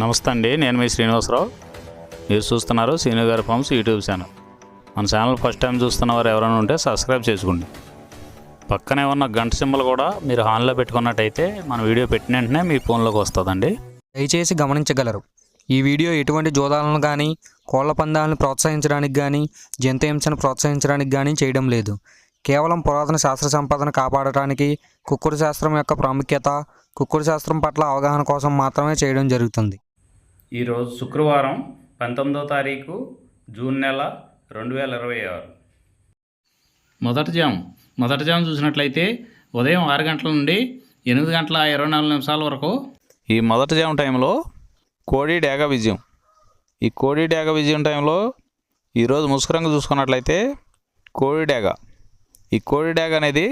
నమస్తే అండి, నేను మీ శ్రీనివాసరావు. మీరు చూస్తున్నారు శ్రీను గారి ఫార్మ్స్ యూట్యూబ్ ఛానల్. మన ఛానల్ ఫస్ట్ టైం చూస్తున్న వారు ఎవరైనా ఉంటే సబ్స్క్రైబ్ చేసుకోండి. పక్కనే ఉన్న గంట సింబల్ కూడా మీరు ఆన్లో పెట్టుకున్నట్టయితే మన వీడియో పెట్టిన వెంటనే మీ ఫోన్లోకి వస్తుందండి. దయచేసి గమనించగలరు, ఈ వీడియో ఎటువంటి జోదాలను కానీ కోళ్ల పందాలను ప్రోత్సహించడానికి కానీ జంతు హింసను ప్రోత్సహించడానికి కానీ చేయడం లేదు. కేవలం పురాతన శాస్త్ర సంపదను కాపాడటానికి, కుక్కుడు శాస్త్రం యొక్క ప్రాముఖ్యత, కుక్కుడు శాస్త్రం పట్ల అవగాహన కోసం మాత్రమే చేయడం జరుగుతుంది. ఈరోజు శుక్రవారం 19వ తారీఖు జూన్ నెల 2026. మొదటి జాము చూసినట్లయితే ఉదయం 6 గంటల నుండి 8 గంటల 24 నిమిషాల వరకు ఈ మొదటి జాము టైంలో కోడి డేగ విజయం. ఈ కోడి డేగ విజయం టైంలో ఈరోజు ముసుకురంగు చూసుకున్నట్లయితే కోడి డేగ. ఈ కోడి డేగ అనేది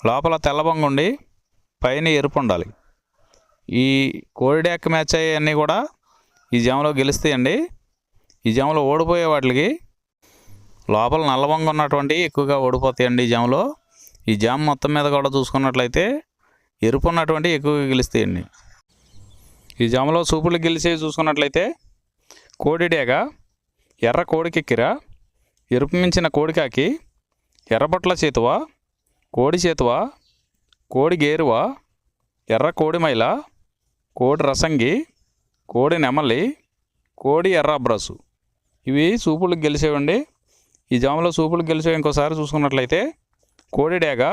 లోపల తెల్లబొంగు ఉండి పైన ఎరుపు ఉండాలి. ఈ కోడి డేగ మ్యాచ్ అయ్యేవన్నీ కూడా ఈ జాములో గెలుస్తాయండి. ఈ జాములో ఓడిపోయే వాటికి లోపల నల్లబొంగు ఉన్నటువంటి ఎక్కువగా ఓడిపోతాయండి. ఈ జాములో ఈ జాము మొత్తం మీద కూడా చూసుకున్నట్లయితే ఎరుపు ఉన్నటువంటి ఎక్కువగా గెలుస్తాయండి. ఈ జాములో సూపులు గెలిచేవి చూసుకున్నట్లయితే కోడి డేగ, ఎర్ర కోడికెక్కిర, ఎరుపు మించిన కోడికాకి, ఎర్రబొట్ల చేతువ, కోడి చేతువ, కోడి గేరువ, ఎర్ర కోడి మైల, కోడి రసంగి, కోడి నెమలి, కోడి ఎర్ర అబ్రసు. ఇవి సూపులకు గెలిచేవండి. ఈ జాములో సూపులకు గెలిచేవి ఇంకోసారి చూసుకున్నట్లయితే కోడి డేగ,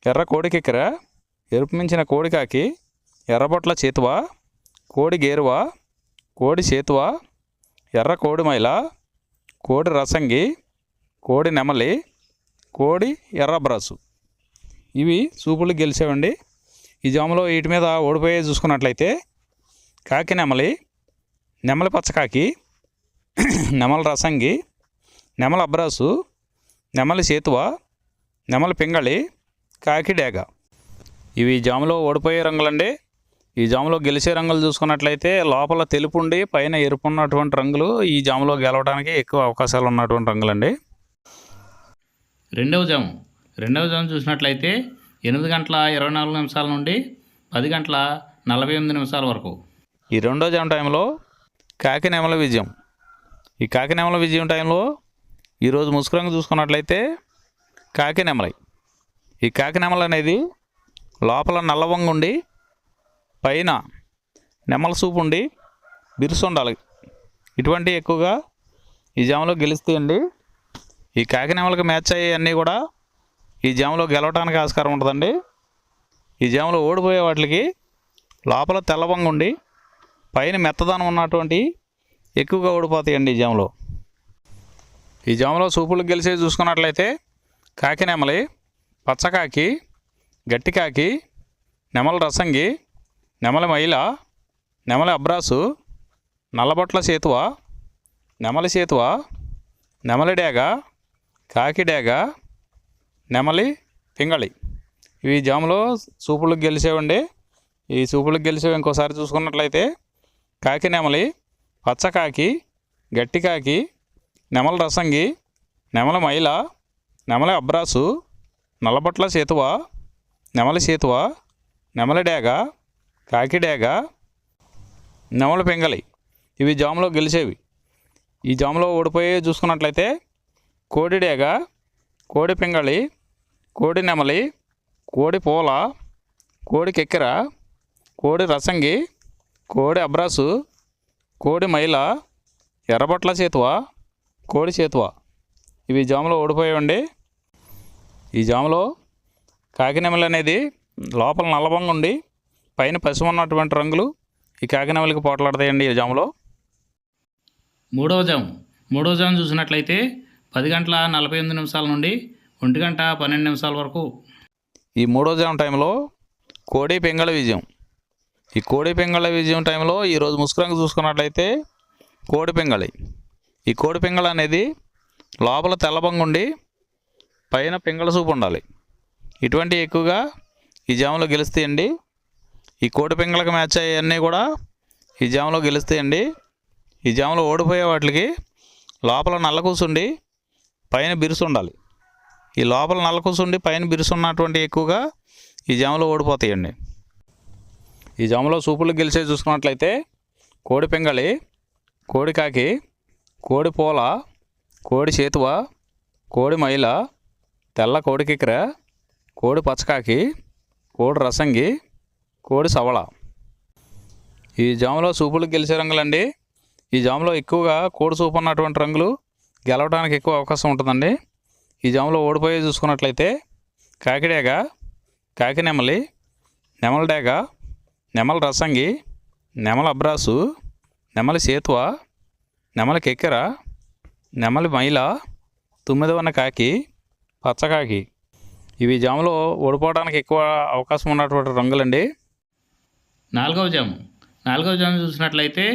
ఎర్ర కోడికెక్కిర, ఎరుపు మించిన కోడికాకి, ఎర్రబొట్ల చేతువ, కోడి గేరువ, కోడి చేతువ, ఎర్ర కోడి మైల, కోడి రసంగి, కోడి నెమలి, కోడి ఎర్ర బ్రసు. ఇవి సూపులకు గెలిచేవండి. ఈ జాములో వీటి మీద ఓడిపోయే చూసుకున్నట్లయితే కాకి నెమలి, నెమలి పచ్చకాకి, నెమలి రసంగి, నెమలి అబ్రాసు, నెమలి చేతువ, నెమలి పింగళి, కాకి డేగ. ఇవి జాములో ఓడిపోయే రంగులండి. ఈ జాములో గెలిచే రంగులు చూసుకున్నట్లయితే లోపల తెలుపు ఉండి పైన ఎరుపు ఉన్నటువంటి రంగులు ఈ జాములో గెలవడానికి ఎక్కువ అవకాశాలు ఉన్నటువంటి రంగులండి. రెండవ జాము చూసినట్లయితే 8 గంటల 24 నిమిషాల నుండి 10 గంటల 48 నిమిషాల వరకు ఈ రెండో జాము టైంలో కాకి నెమల విజయం. ఈ కాకి నెమల విజయం టైంలో ఈరోజు ముసుకురంగు చూసుకున్నట్లయితే కాకి నెమలి. ఈ కాకి నెమల అనేది లోపల నల్లవంగు ఉండి పైన నెమల సూపు ఉండి బిరుసు ఉండాలి. ఇటువంటి ఎక్కువగా ఈ జాములో గెలుస్తాయండి. ఈ కాకి నెమలకి మ్యాచ్ అయ్యేవన్నీ కూడా ఈ జాములో గెలవడానికి ఆస్కారం ఉంటుందండి. ఈ జాములో ఓడిపోయే వాటికి లోపల తెల్లబొంగు ఉండి పైన మెత్తదనం ఉన్నటువంటి ఎక్కువగా ఓడిపోతాయండి ఈ జాములో. ఈ జాములో సూపులకు గెలిచేది చూసుకున్నట్లయితే కాకి నెమలి, పచ్చకాకి, గట్టికాకి, నెమలి రసంగి, నెమలి మైల, నెమలి అబ్రాసు, నల్లబొట్ల చేతువ, నెమలి చేతువ, నెమలి డేగ, కాకి డేగ, నెమలి పింగళి. ఇవి జాములో సూపులకు గెలిచేవండి. ఈ సూపులకు గెలిచేవి ఇంకోసారి చూసుకున్నట్లయితే కాకి నెమలి, పచ్చకాకి, గట్టికాకి, నెమలి రసంగి, నెమలి మైల, నెమలి అబ్రాసు, నల్లబొట్ల చేతువ, నెమలి చేతువ, నెమలి డేగ, కాకి డేగ, నెమలి పింగళి. ఇవి జాములో గెలిచేవి. ఈ జాములో ఓడిపోయే చూసుకున్నట్లయితే కోడి డేగ, కోడి పింగళి, కోడి నెమలి, కోడి పూల, కోడి కెక్కిర, కోడి రసంగి, కోడి అబ్రాసు, కోడి మైల, ఎర్రబొట్ల చేతువ, కోడి చేతువ. ఇవి జాములో ఓడిపోయాయండి. ఈ జాములో కాకి నెమలి అనేది లోపల నల్లబొంగు ఉండి పైన పసుపు ఉన్నటువంటి రంగులు ఈ కాకి నెమలికి పోట్లాడతాయండి ఈ జాములో. మూడవ జాము చూసినట్లయితే 10 గంటల 48 నిమిషాల నుండి 1 గంట 12 నిమిషాల వరకు ఈ మూడో జాము టైంలో కోడి పింగళ విజయం. ఈ కోడి పింగళ విజయం టైంలో ఈరోజు ముసుకురంగు చూసుకున్నట్లయితే కోడి పింగళి. ఈ కోడి పింగళ అనేది లోపల తెల్లబొంగు ఉండి పైన పింగళ సూపు ఉండాలి. ఇటువంటి ఎక్కువగా ఈ జాములో గెలుస్తాయండి. ఈ కోడి పింగళకి మ్యాచ్ అయ్యేవన్నీ కూడా ఈ జాములో గెలుస్తాయండి. ఈ జాములో ఓడిపోయే వాటికి లోపల నల్ల కూసుండి పైన బిరుసు ఉండాలి. ఈ లోపల నల్ల కూసుండి పైన బిరుసు ఉన్నటువంటి ఎక్కువగా ఈ జాములో ఓడిపోతాయండి. ఈ జాములో సూపులు గెలిచే చూసుకున్నట్లయితే కోడి పింగళి, కోడి కాకి, కోడి పూల, కోడి చేతువ, కోడి మైల, తెల్ల కోడి కిక్కెర, కోడి పచ్చకాకి, కోడి రసంగి, కోడి సవళ. ఈ జాములో సూపులకు గెలిచే రంగులండి. ఈ జాములో ఎక్కువగా కోడి సూపు ఉన్నటువంటి రంగులు గెలవడానికి ఎక్కువ అవకాశం ఉంటుందండి. ఈ జాములో ఓడిపోయి చూసుకున్నట్లయితే కాకిడేగ, కాకి నెమలి, నెమల డేగ, నెమల రసంగి, నెమల అబ్రాసు, నెమలి సేతువ, నెమలి కెక్కెర, నెమలి మైల, తుమ్మిదవన్న కాకి, పచ్చకాకి. ఇవి జాములో ఓడిపోవడానికి ఎక్కువ అవకాశం ఉన్నటువంటి రంగులండి. నాలుగవ జాము చూసినట్లయితే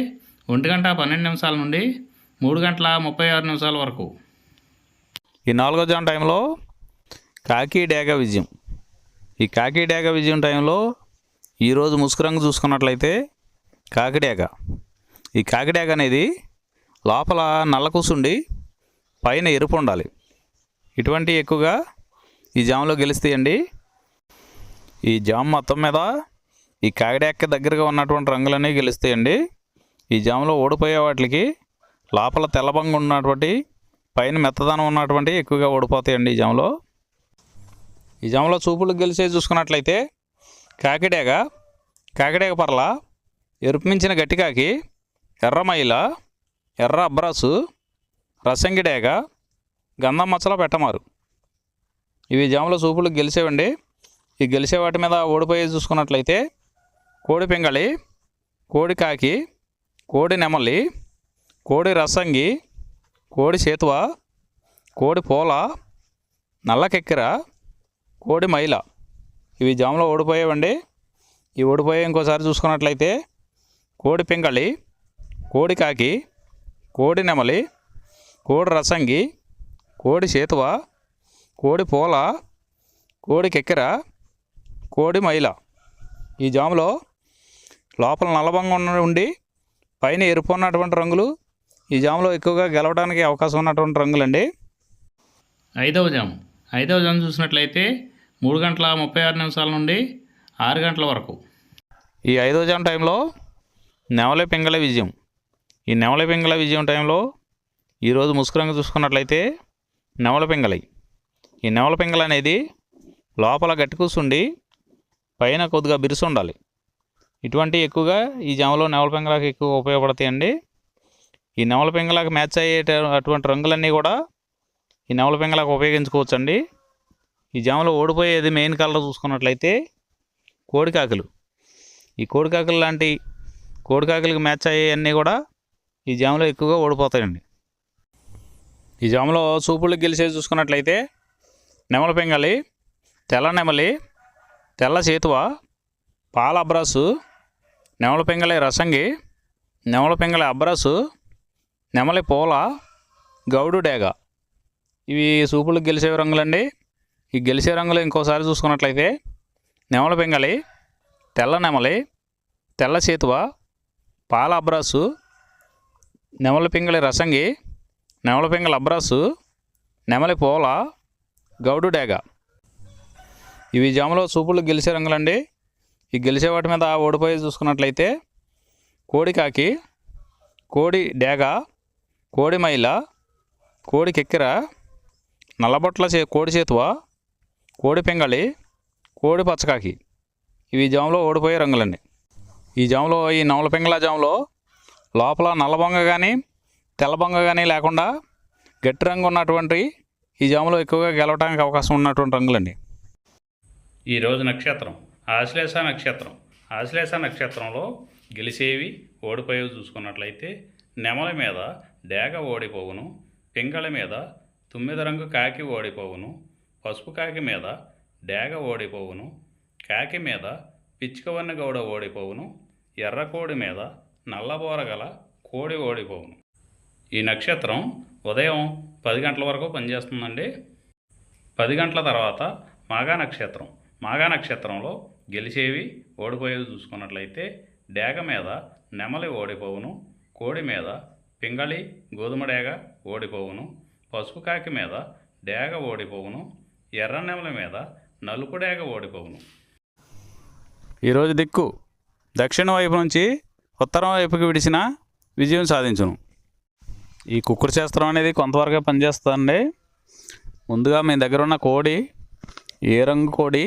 1:12 నుండి 3:36 వరకు. ఈ 4వ జాము టైంలో కాకి డేగ విజయం. ఈ కాకి డేగ విజయం టైంలో ఈరోజు ముసుగు రంగు చూసుకున్నట్లయితే కాకిడేగ. ఈ కాకిడేగ అనేది లోపల నల్ల కూసుండి పైన ఎరుపు ఉండాలి. ఇటువంటి ఎక్కువగా ఈ జాములో గెలుస్తాయండి. ఈ జాము మొత్తం మీద ఈ కాకిడేగకి దగ్గరగా ఉన్నటువంటి రంగులన్నీ గెలుస్తాయండి. ఈ జాములో ఓడిపోయే వాటికి లోపల తెల్లబంగు ఉన్నటువంటి పైన మెత్తదనం ఉన్నటువంటి ఎక్కువగా ఓడిపోతాయండి ఈ జాములో. ఈ జాములో చూపులకు గెలిచే చూసుకున్నట్లయితే కాకిడేగ, కాకిడేగ పర్ల, ఎరుపు మించిన గట్టికాకి, ఎర్రమైల, ఎర్ర అబ్రాసు, రసంగి డేగ, గంధం మచ్చల పెట్టమారు. ఇవి జాములో చూపులకు గెలిచేవండి. ఈ గెలిచే వాటి మీద ఓడిపోయి చూసుకున్నట్లయితే కోడి పింగళి, కోడి కాకి, కోడి నెమలి, కోడి రసంగి, కోడి చేతువ, కోడి పూల, నల్ల కెక్కెర, కోడి మైల. ఇవి జాములో ఓడిపోయేవండి. ఈ ఓడిపోయే ఇంకోసారి చూసుకున్నట్లయితే కోడి పింగళి, కోడి కాకి, కోడి నెమలి, కోడి రసంగి, కోడి చేతువ, కోడి పూల, కోడి కెక్కెర, కోడి మైల. ఈ జాములో లోపల నల్లబంగా ఉండి పైన ఎరుపు ఉన్నటువంటి రంగులు ఈ జాములో ఎక్కువగా గెలవడానికి అవకాశం ఉన్నటువంటి రంగులండి. ఐదవ జాము చూసినట్లయితే 3:36 నుండి 6 గంటల వరకు. ఈ 5వ జాము టైంలో నెమలి పింగళ విజయం. ఈ నెమలి పింగళ విజయం టైంలో ఈరోజు ముసుగు రంగు చూసుకున్నట్లయితే నెమల పింగళి. ఈ నెమల పింగళి అనేది లోపల గట్టి కూసుండి పైన కొద్దిగా బిరుసు ఉండాలి. ఇటువంటి ఎక్కువగా ఈ జాములో నెమల పింగళకి ఎక్కువ ఉపయోగపడతాయండి. ఈ నెమల పింగళకి మ్యాచ్ అయ్యే అటువంటి రంగులన్నీ కూడా ఈ నెమల పింగళకి ఉపయోగించుకోవచ్చండి. ఈ జాములో ఓడిపోయేది మెయిన్ కలర్ చూసుకున్నట్లయితే కోడికాకులు. ఈ కోడికాకులు లాంటి కోడికాకులకి మ్యాచ్ అయ్యేవన్నీ కూడా ఈ జాములో ఎక్కువగా ఓడిపోతాయండి. ఈ జాములో సూపులకు గెలిచేది చూసుకున్నట్లయితే నెమల పింగళి, తెల్ల నెమలి, తెల్ల చేతువ, పాల అబ్రాసు, నెమల పింగళి రసంగి, నెమల పింగళి అబ్రాసు, నెమలి పూల, గౌడు డేగ. ఇవి సూపులకు గెలిచే రంగులండి. ఈ గెలిచే రంగులు ఇంకోసారి చూసుకున్నట్లయితే నెమల పింగళి, తెల్ల నెమలి, తెల్ల చేతువ, పాల అబ్రాసు, నెమల పింగళి రసంగి, నెమల పింగళి అబ్రాసు, నెమలి పూల, గౌడు డేగ. ఇవి జాములో సూపులకు గెలిచే రంగులండి. ఈ గెలిచే వాటి మీద ఓడిపోయి చూసుకున్నట్లయితే కోడి కాకి, కోడి డేగ, కోడి మైల, కోడి కెక్కెర, నల్లబొట్ల కోడి చేతువ, కోడి పింగళి, కోడి పచ్చకాకి. ఇవి జాములో ఓడిపోయే రంగులండి. ఈ జాములో ఈ నెమల పింగళ జాములో లోపల నల్లబొంగ కానీ తెల్లబొంగ కానీ లేకుండా గట్టి రంగు ఉన్నటువంటి ఈ జాములో ఎక్కువగా గెలవడానికి అవకాశం ఉన్నటువంటి రంగులండి. ఈరోజు నక్షత్రం ఆశ్లేష నక్షత్రం. ఆశ్లేష నక్షత్రంలో గెలిచేవి ఓడిపోయేవి చూసుకున్నట్లయితే నెమలి మీద డేగ ఓడిపోవును, పింగళి మీద తుమ్మిద రంగు కాకి ఓడిపోవును, పసుపు కాకి మీద డేగ ఓడిపోవును, కాకి మీద పిచ్చుకవన్న గౌడ ఓడిపోవును, ఎర్రకోడి మీద నల్లబోర గల కోడి ఓడిపోవును. ఈ నక్షత్రం ఉదయం 10 గంటల వరకు పనిచేస్తుందండి. 10 గంటల తర్వాత మాఘా నక్షత్రం. మాఘా నక్షత్రంలో గెలిచేవి ఓడిపోయేవి చూసుకున్నట్లయితే డేగ మీద నెమలి ఓడిపోవును, కోడి మీద పింగళి గోధుమ డేగ ఓడిపోవును, పసుపు కాకి మీద డేగ ఓడిపోవును, ఎర్ర నెమలి మీద నలుపు డేగ ఓడిపోవును. ఈరోజు దిక్కు దక్షిణ వైపు నుంచి ఉత్తరం వైపుకి విడిచిన విజయం సాధించును. ఈ కుక్కుడు శాస్త్రం అనేది కొంతవరకే పనిచేస్తుందండి. ముందుగా మీ దగ్గర ఉన్న కోడి ఏ రంగు కోడి,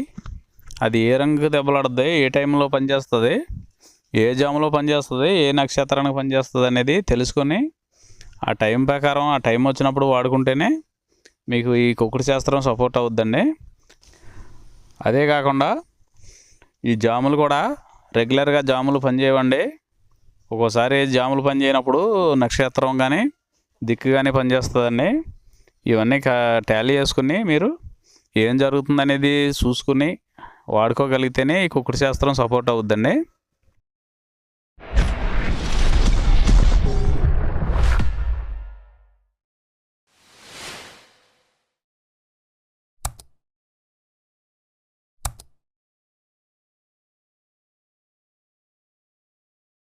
అది ఏ రంగు దెబ్బలాడుతుంది, ఏ టైంలో పనిచేస్తుంది, ఏ జాములో పనిచేస్తుంది, ఏ నక్షత్రానికి పనిచేస్తుంది అనేది తెలుసుకొని ఆ టైం ప్రకారం ఆ టైం వచ్చినప్పుడు వాడుకుంటేనే మీకు ఈ కుక్కుడు శాస్త్రం సపోర్ట్ అవుద్దండి. అదే కాకుండా ఈ జాములు కూడా రెగ్యులర్గా జాములు పనిచేయవండి. ఒక్కోసారి జాములు పనిచేయనప్పుడు నక్షత్రం కానీ దిక్కు కానీ పనిచేస్తుందండి. ఇవన్నీ టాలీ చేసుకుని మీరు ఏం జరుగుతుందనేది చూసుకుని వాడుకోగలిగితేనే ఈ కుక్కుడు శాస్త్రం సపోర్ట్ అవుద్దండి.